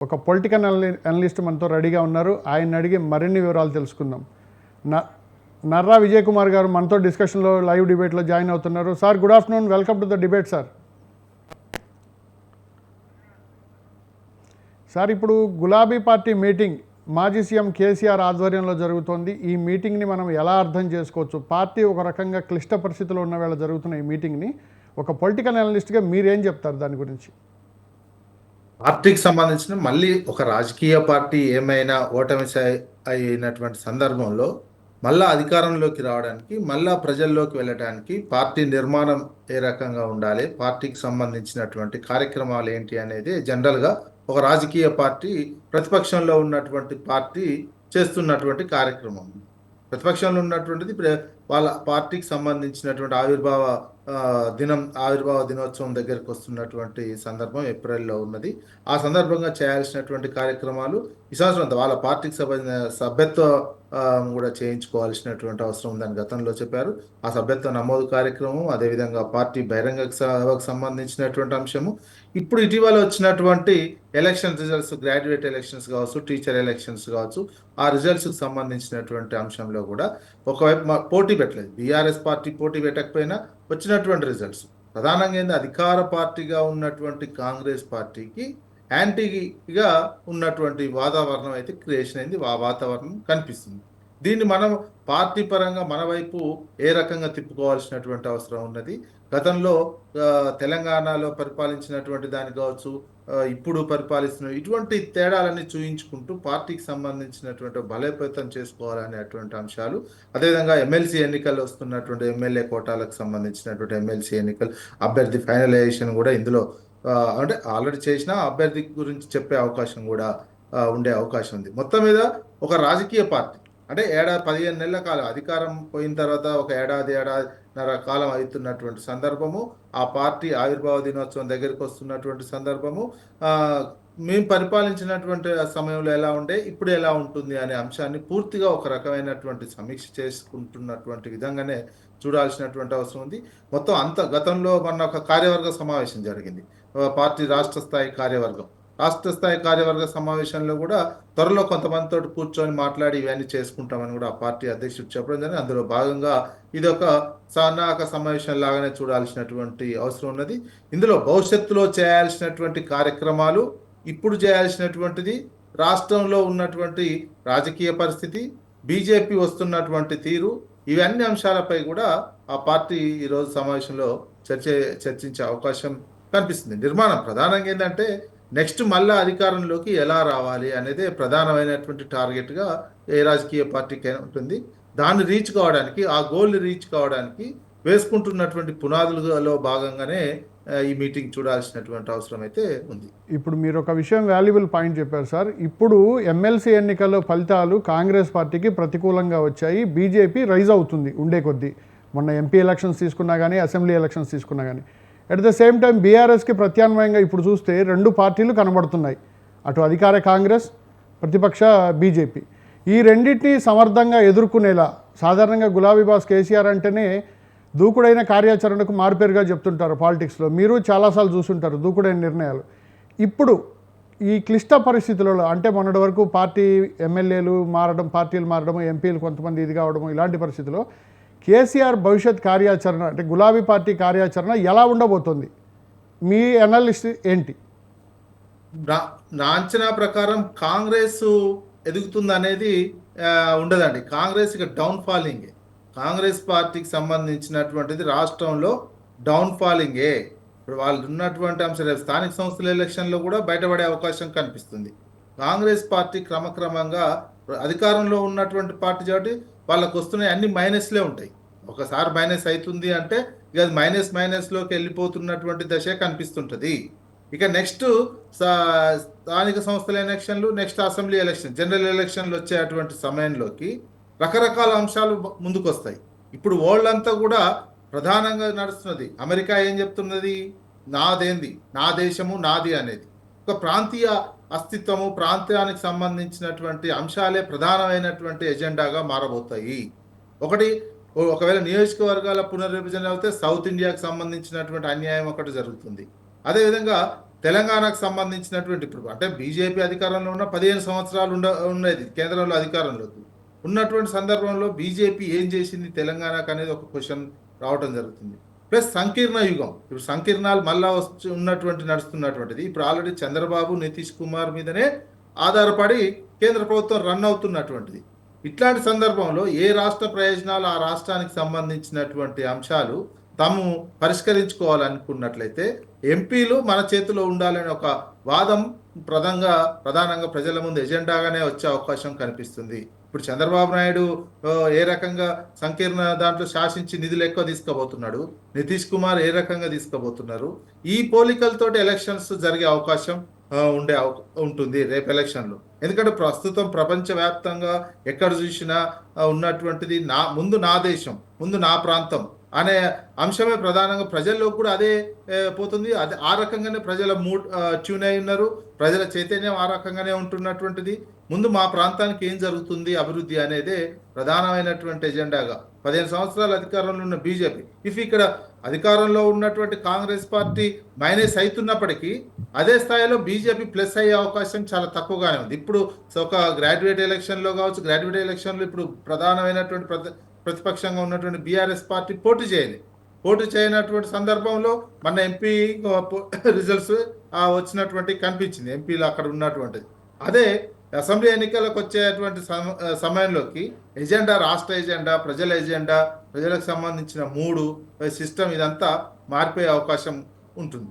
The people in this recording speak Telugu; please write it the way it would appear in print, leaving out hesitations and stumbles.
ఒక పొలిటికల్ అనలిస్ట్ మనతో రెడీగా ఉన్నారు. ఆయన అడిగి మరిన్ని వివరాలు తెలుసుకుందాం. నర్రా విజయ్ కుమార్ గారు మనతో డిస్కషన్లో లైవ్ డిబేట్లో జాయిన్ అవుతున్నారు. Sir, good afternoon, welcome to the debate sir. Sir, ఇప్పుడు గులాబీ పార్టీ మీటింగ్ మాజీ సీఎం కేసీఆర్ ఆధ్వర్యంలో జరుగుతోంది. ఈ మీటింగ్ని మనం ఎలా అర్థం చేసుకోవచ్చు? పార్టీ ఒక రకంగా క్లిష్ట పరిస్థితిలో ఉన్న వేళ జరుగుతున్న ఈ మీటింగ్ని ఒక పొలిటికల్ అనలిస్ట్గా మీరేం చెప్తారు దాని గురించి? పార్టీకి సంబంధించిన మళ్ళీ ఒక రాజకీయ పార్టీ ఏమైనా ఓటమి అయినటువంటి సందర్భంలో మళ్ళా అధికారంలోకి రావడానికి, మళ్ళా ప్రజల్లోకి వెళ్ళడానికి పార్టీ నిర్మాణం ఏ రకంగా ఉండాలి, పార్టీకి సంబంధించినటువంటి కార్యక్రమాలు ఏంటి అనేది జనరల్గా ఒక రాజకీయ పార్టీ, ప్రతిపక్షంలో ఉన్నటువంటి పార్టీ చేస్తున్నటువంటి కార్యక్రమం. ప్రతిపక్షంలో ఉన్నటువంటిది వాళ్ళ పార్టీకి సంబంధించినటువంటి ఆవిర్భావ దినోత్సవం దగ్గరికి వస్తున్నటువంటి సందర్భం ఏప్రిల్లో ఉన్నది. ఆ సందర్భంగా చేయాల్సినటువంటి కార్యక్రమాలు ఈ సంవత్సరం వాళ్ళ పార్టీకి సభ్యత్వ కూడా చేయించుకోవాల్సినటువంటి అవసరం ఉందని గతంలో చెప్పారు. ఆ సభ్యత్వ నమోదు కార్యక్రమం, అదేవిధంగా పార్టీ బహిరంగ సభకు సంబంధించినటువంటి అంశము, ఇప్పుడు ఇటీవల వచ్చినటువంటి ఎలక్షన్ రిజల్ట్స్, గ్రాడ్యుయేట్ ఎలక్షన్స్ కావచ్చు, టీచర్ ఎలక్షన్స్ కావచ్చు, ఆ రిజల్ట్స్కి సంబంధించినటువంటి అంశంలో కూడా ఒకవైపు పోటీ పెట్టలేదు. బీఆర్ఎస్ పార్టీ పోటీ పెట్టకపోయినా వచ్చినటువంటి రిజల్ట్స్ ప్రధానంగా ఏంది, అధికార పార్టీగా ఉన్నటువంటి కాంగ్రెస్ పార్టీకి యాంటీగా ఉన్నటువంటి వాతావరణం అయితే క్రియేషన్ అయింది. ఆ వాతావరణం కనిపిస్తుంది. దీన్ని మనం పార్టీ పరంగా మన వైపు ఏ రకంగా తిప్పుకోవాల్సినటువంటి అవసరం ఉన్నది. గతంలో తెలంగాణలో పరిపాలించినటువంటి దాన్ని కావచ్చు, ఇప్పుడు పరిపాలిస్తున్న ఇటువంటి తేడాలన్నీ చూయించుకుంటూ పార్టీకి సంబంధించినటువంటి బలోపేతం చేసుకోవాలనేటువంటి అంశాలు, అదేవిధంగా ఎమ్మెల్సీ ఎన్నికలు వస్తున్నటువంటి ఎమ్మెల్యే కోటాలకు సంబంధించినటువంటి ఎమ్మెల్సీ ఎన్నికలు అభ్యర్థి ఫైనలైజేషన్ కూడా ఇందులో అంటే ఆల్రెడీ చేసిన అభ్యర్థి గురించి చెప్పే అవకాశం కూడా ఉండే అవకాశం ఉంది. మొత్తం మీద ఒక రాజకీయ పార్టీ అంటే 15 నెలల కాలం అధికారం పోయిన తర్వాత ఒక ఏడాదిన్నర కాలం అవుతున్నటువంటి సందర్భము, ఆ పార్టీ ఆవిర్భావ దినోత్సవం దగ్గరికి వస్తున్నటువంటి సందర్భము, మేము పరిపాలించినటువంటి సమయంలో ఎలా ఉండే, ఇప్పుడు ఎలా ఉంటుంది అనే అంశాన్ని పూర్తిగా ఒక రకమైనటువంటి సమీక్ష చేసుకుంటున్నటువంటి విధంగానే చూడాల్సినటువంటి అవసరం ఉంది. మొత్తం గతంలో మన ఒక కార్యవర్గ సమావేశం జరిగింది, పార్టీ రాష్ట్ర స్థాయి కార్యవర్గ సమావేశంలో కూడా త్వరలో కొంతమందితో కూర్చొని మాట్లాడి ఇవన్నీ చేసుకుంటామని కూడా ఆ పార్టీ అధ్యక్షుడు చెప్పడం జరిగింది. అందులో భాగంగా ఇది ఒక సన్నాహక సమావేశం లాగానే చూడాల్సినటువంటి అవసరం ఉన్నది. ఇందులో భవిష్యత్తులో చేయాల్సినటువంటి కార్యక్రమాలు, ఇప్పుడు చేయాల్సినటువంటిది, రాష్ట్రంలో ఉన్నటువంటి రాజకీయ పరిస్థితి, బీజేపీ వస్తున్నటువంటి తీరు, ఇవన్నీ అంశాలపై కూడా ఆ పార్టీ ఈరోజు సమావేశంలో చర్చించే అవకాశం కనిపిస్తుంది. నిర్మాణం ప్రధానంగా ఏంటంటే నెక్స్ట్ మళ్ళా అధికారంలోకి ఎలా రావాలి అనేదే ప్రధానమైనటువంటి టార్గెట్గా ఏ రాజకీయ పార్టీకి ఉంటుంది. దాన్ని రీచ్ కావడానికి, ఆ గోల్ని రీచ్ కావడానికి వేసుకుంటున్నటువంటి పునాదులలో భాగంగానే ఈ మీటింగ్ చూడాల్సినటువంటి అవసరం అయితే ఉంది. ఇప్పుడు మీరు ఒక విషయం వాల్యుబుల్ పాయింట్ చెప్పారు సార్. ఇప్పుడు ఎమ్మెల్సీ ఎన్నికల్లో ఫలితాలు కాంగ్రెస్ పార్టీకి ప్రతికూలంగా వచ్చాయి. బీజేపీ రైజ్ అవుతుంది ఉండే కొద్దీ. మొన్న ఎంపీ ఎలక్షన్స్ తీసుకున్నా కానీ, అసెంబ్లీ ఎలక్షన్స్ తీసుకున్నా కానీ. అట్ ద సేమ్ టైం బీఆర్ఎస్కి ప్రత్యామ్నాయంగా ఇప్పుడు చూస్తే 2 పార్టీలు కనబడుతున్నాయి. అటు అధికార కాంగ్రెస్, ప్రతిపక్ష బీజేపీ. ఈ రెండింటినీ సమర్థంగా ఎదుర్కొనేలా, సాధారణంగా గులాబీ బాస్ కేసీఆర్ అంటేనే దూకుడైన కార్యాచరణకు మారుపేరుగా చెప్తుంటారు పాలిటిక్స్లో. మీరు చాలాసార్లు చూస్తుంటారు దూకుడైన నిర్ణయాలు. ఇప్పుడు ఈ క్లిష్ట పరిస్థితులలో, అంటే మొన్నటి వరకు పార్టీ ఎమ్మెల్యేలు మారడం, పార్టీలు మారడం, ఎంపీలు కొంతమంది ఇది కావడం, ఇలాంటి పరిస్థితుల్లో కేసీఆర్ భవిష్యత్ కార్యాచరణ, అంటే గులాబీ పార్టీ కార్యాచరణ ఎలా ఉండబోతుంది? మీ అనాలిసిస్ ఏంటి? నా అంచనా ప్రకారం కాంగ్రెస్ ఎదుగుతుంది అనేది ఉండదండి. కాంగ్రెస్ ఇక డౌన్ ఫాలింగే. కాంగ్రెస్ పార్టీకి సంబంధించినటువంటిది రాష్ట్రంలో డౌన్ ఫాలింగే. ఇప్పుడు వాళ్ళు ఉన్నటువంటి అంశాలు స్థానిక సంస్థల ఎలక్షన్లో కూడా బయటపడే అవకాశం కనిపిస్తుంది. కాంగ్రెస్ పార్టీ క్రమక్రమంగా అధికారంలో ఉన్నటువంటి పార్టీ కాబట్టి వాళ్ళకు వస్తున్నాయి అన్ని మైనస్లే ఉంటాయి. ఒకసారి మైనస్ అవుతుంది అంటే ఇక అది మైనస్లోకి వెళ్ళిపోతున్నటువంటి దశ కనిపిస్తుంటుంది. ఇక నెక్స్ట్ స్థానిక సంస్థల ఎలక్షన్లు, నెక్స్ట్ అసెంబ్లీ ఎలక్షన్, జనరల్ ఎలక్షన్లు వచ్చేటువంటి సమయంలోకి రకరకాల అంశాలు ముందుకు వస్తాయి. ఇప్పుడు వరల్డ్ అంతా కూడా ప్రధానంగా నడుస్తున్నది. అమెరికా ఏం చెప్తున్నది, నాదేంది, నా దేశము నాది అనేది. ఒక ప్రాంతీయ అస్తిత్వము, ప్రాంతానికి సంబంధించినటువంటి అంశాలే ప్రధానమైనటువంటి ఎజెండాగా మారబోతాయి. ఒకవేళ నియోజకవర్గాల పునర్విభజన అయితే సౌత్ ఇండియాకు సంబంధించినటువంటి అన్యాయం ఒకటి జరుగుతుంది. అదేవిధంగా తెలంగాణకు సంబంధించినటువంటి ఇప్పుడు అంటే బీజేపీ అధికారంలో ఉన్న 15 సంవత్సరాలు ఉండేది కేంద్రంలో అధికారంలోకి ఉన్నటువంటి సందర్భంలో బీజేపీ ఏం చేసింది తెలంగాణకు అనేది ఒక క్వశ్చన్ రావడం జరుగుతుంది. ప్లస్ సంకీర్ణ యుగం, ఇప్పుడు సంకీర్ణాలు మళ్ళా నడుస్తున్నటువంటిది. ఇప్పుడు ఆల్రెడీ చంద్రబాబు నితీష్ కుమార్ మీదనే ఆధారపడి కేంద్ర ప్రభుత్వం రన్ అవుతున్నటువంటిది. ఇట్లాంటి సందర్భంలో ఏ రాష్ట్ర ప్రయోజనాలు ఆ రాష్ట్రానికి సంబంధించినటువంటి అంశాలు తాము పరిష్కరించుకోవాలనుకున్నట్లయితే ఎంపీలు మన చేతిలో ఉండాలనే ఒక వాదం ప్రధానంగా ప్రజల ముందు ఎజెండాగానే వచ్చే అవకాశం కనిపిస్తుంది. ఇప్పుడు చంద్రబాబు నాయుడు ఏ రకంగా సంకీర్ణ దాంట్లో శాసించి నిధులు ఎక్కువ తీసుకుపోతున్నాడు, నితీష్ కుమార్ ఏ రకంగా తీసుకుపోతున్నారు, ఈ పోలికలతోటి ఎలక్షన్స్ జరిగే అవకాశం ఉంటుంది రేపు ఎలక్షన్లో. ఎందుకంటే ప్రస్తుతం ప్రపంచవ్యాప్తంగా ఎక్కడ చూసినా ఉన్నటువంటిది ముందు నా దేశం, ముందు నా ప్రాంతం అనే అంశమే ప్రధానంగా ప్రజల్లో కూడా అదే పోతుంది. అదే ఆ రకంగానే ప్రజల మూడ్ ట్యూన్ అయి ఉన్నారు, ప్రజల చైతన్యం ఆ రకంగానే ఉంటున్నటువంటిది. ముందు మా ప్రాంతానికి ఏం జరుగుతుంది అభివృద్ధి అనేదే ప్రధానమైనటువంటి ఎజెండాగా 15 సంవత్సరాల అధికారంలో ఉన్న బీజేపీ ఇక్కడ అధికారంలో ఉన్నటువంటి కాంగ్రెస్ పార్టీ మైనస్ అవుతున్నప్పటికీ అదే స్థాయిలో బీజేపీ ప్లస్ అయ్యే అవకాశం చాలా తక్కువగానే ఉంది. ఇప్పుడు ఒక గ్రాడ్యుయేట్ ఎలక్షన్లో కావచ్చు, గ్రాడ్యుయేట్ ఎలక్షన్లో ఇప్పుడు ప్రధానమైనటువంటి ప్రతిపక్షంగా ఉన్నటువంటి బీఆర్ఎస్ పార్టీ పోటీ చేయనటువంటి సందర్భంలో మన ఎంపీ రిజల్ట్స్ వచ్చినటువంటి కనిపించింది ఎంపీలు అక్కడ ఉన్నటువంటిది. అదే అసెంబ్లీ ఎన్నికలకు వచ్చేటువంటి సమయంలోకి ఎజెండా, రాష్ట్ర ఎజెండా, ప్రజల ఎజెండా, ప్రజలకు సంబంధించిన సిస్టమ్ ఇదంతా మారిపోయే అవకాశం ఉంటుంది.